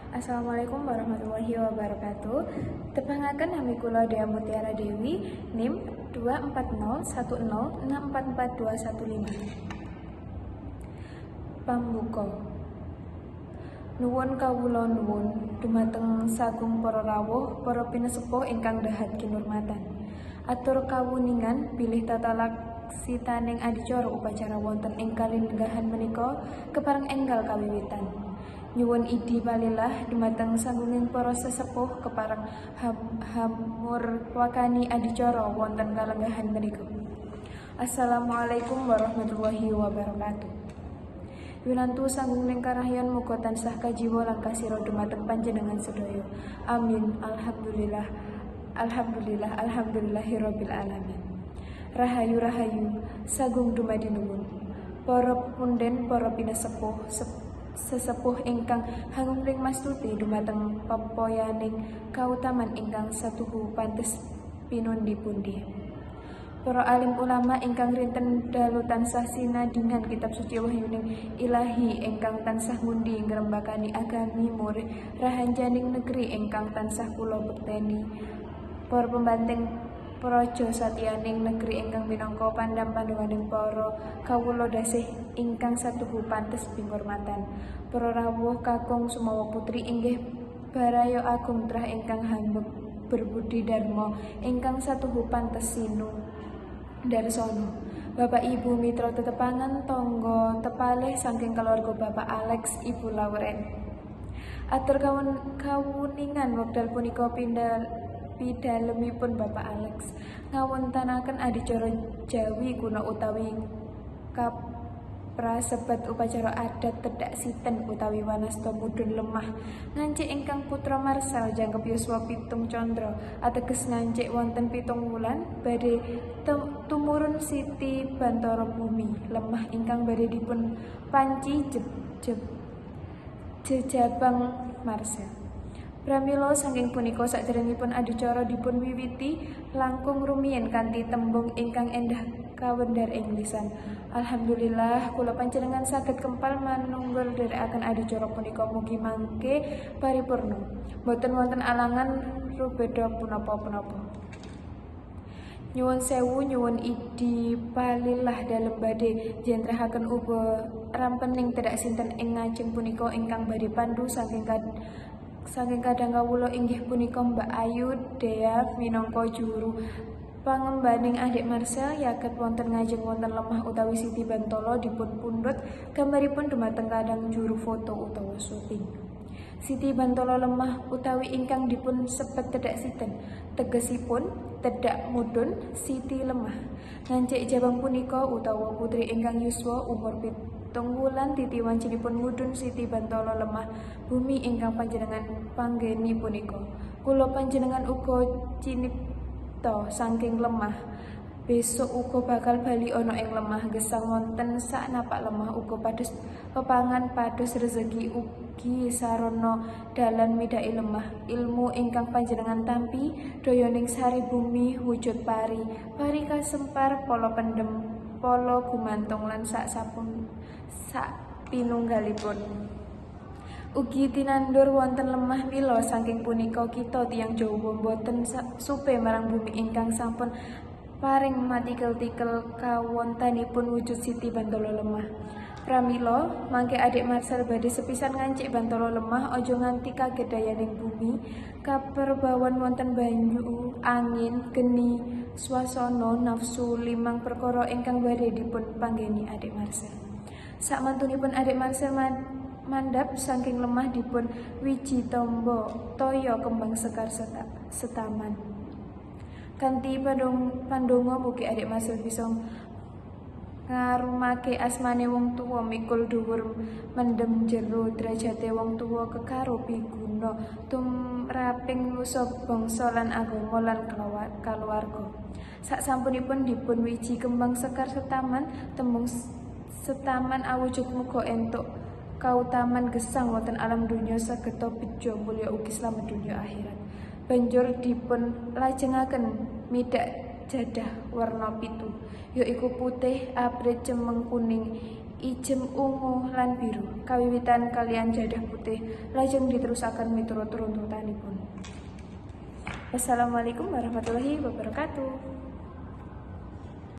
Assalamualaikum warahmatullahi wabarakatuh. Tepangaken nami kula Dea Mutiara Dewi, NIM 24010644215. Pambuka. Nuwun kawula nuwun dumateng sagung para rawuh, para pinesepuh ingkang dahat kinurmatan. Atur kawuningan bilih tata laksitaning adicara upacara wonten ing kalenggahan menika kepareng enggal kawiwitan. Nyuwun idi palilah dumateng sanggunging para sesepuh kepareng hamur wakani adicara wonten kalenggahan menika. Assalamualaikum warahmatullahi wabarakatuh. Winantu sanggunging karahyan muga tansah kajiwa lan kasira dumateng panjenengan sedaya. Amin. Alhamdulillah. Alhamdulillah. Alhamdulillahirabbil alamin. Rahayu rahayu sagung dumadi nuwun. Para punden, para pinesepuh, sesepuh ingkang hangumring mastuti dumateng pepoyaning kautaman ingkang satuhu pantes pinundi-pundi. Para alim ulama ingkang rinten dalu tansah sinadingan kitab suci wahyuning ilahi ingkang tansah ngundi ngrembakani agami murih rahanjaning negeri ingkang tansah kula bekteni. Para pembanting praja satyaning negeri ingkang minangka pandam-pandanganing para kawula dasih ingkang satuhu pantes pinghormatan. Para rawuh kakung sumawa putri inggih baraya agung trah ingkang hambek berbudi dharma ingkang satuhu pantes sinu darsono. Bapak Ibu mitra tetepangan tangga tepalih saking keluarga Bapak Alex, Ibu Lauren. Atur kawuningan wekdal punika pidalemipun Bapak Alex ngawontenaken adicara Jawi kuna utawi kaprasebat upacara adat Tedak Siten utawi Wanasta Mudun Lemah ngancik ingkang putra Marsal jangkep yuswa 7 Candra ateges ngancik wonten 7 wulan badhe tumurun Siti Bantara Bumi Lemah ingkang badhe dipun panci jejabang Marsal. Pramila saking punika sakderengipun adicara dipun wiwiti langkung rumiyin kanthi tembung ingkang endah kawendhar ing lisan. Alhamdulillah kula panjenengan saged kempal manunggal dherekaken adicara punika mugi mangke paripurna. Boten wonten alangan rubeda punapa-punapa. Nyuwun sewu nyuwun idi palilah dalem badhe jentrehaken uga rampening Tedak Sinten ing ngajeng punika ingkang badhe pandu saking kadang kawula inggih punika Mbak Ayu Dea minangka juru pangembaning adik Marsal yaket wonten ngajeng wonten Lemah utawi Siti Bantala dipun pundhut gambaripun dumateng kadang juru foto utawa syuting. Siti Bantala Lemah utawi ingkang dipun sepet Tedak Siten tegesipun Tedak Mudun Siti Lemah. Ngancik jabang punika utawa putri ingkang yuswa umur 7 wulan titi wancinipun Mudun Siti Bantala Lemah Bumi ingkang panjenengan panggeni punika. Kula panjenengan uga cinipta saking Lemah. Besok uga bakal bali ana ing Lemah gesang wonten sak napak Lemah uga pados pepangan pados rezeki ugi sarana dalan midhaki Lemah. Ilmu ingkang panjenengan tampi dayaning sari bumi wujud pari kasempar pala pendem pala gumantung lan sak pinunggalipun. Ugi tinandur wonten Lemah mila saking punika kita tiyang Jawa boten supe marang bumi ingkang sampun paring matikel-tikel kawontenipun wujud Siti Bantala Lemah. Pramila mangke adik Marsal badhe sepisan ngancik Bantala Lemah aja nganti kaget dayaning bumi kaperbawan wonten banyu, angin, geni, swasana, nafsu limang perkara ingkang badhe dipun panggeni adik Marsal. Sakmantunipun adik Marsal mandhap saking Lemah dipun wiji tombo toya kembang sekar setaman. Kanthi pandonga mugi adik Marsal bisa ngarumake asmane wong tuwa mikul dhuwur mendem jero derajate wong tuwa kekaro piguna tumraping nusa bangsa lan agama lan kaluwarga. Saksampunipun dipun wiji kembang sekar setaman tembung setaman awujud muga entuk kautaman gesang wonten alam dunya sageta bejo mulya ugi slamet dunya akhirat. Banjur dipun lajengaken midak jadah warna 7 yaiku putih, abrit, cemeng, kuning ijem ungu lan biru. Kawiwitan kalian jadah putih, lajeng diterusaken miturut runtutanipun. Wassalamualaikum warahmatullahi wabarakatuh.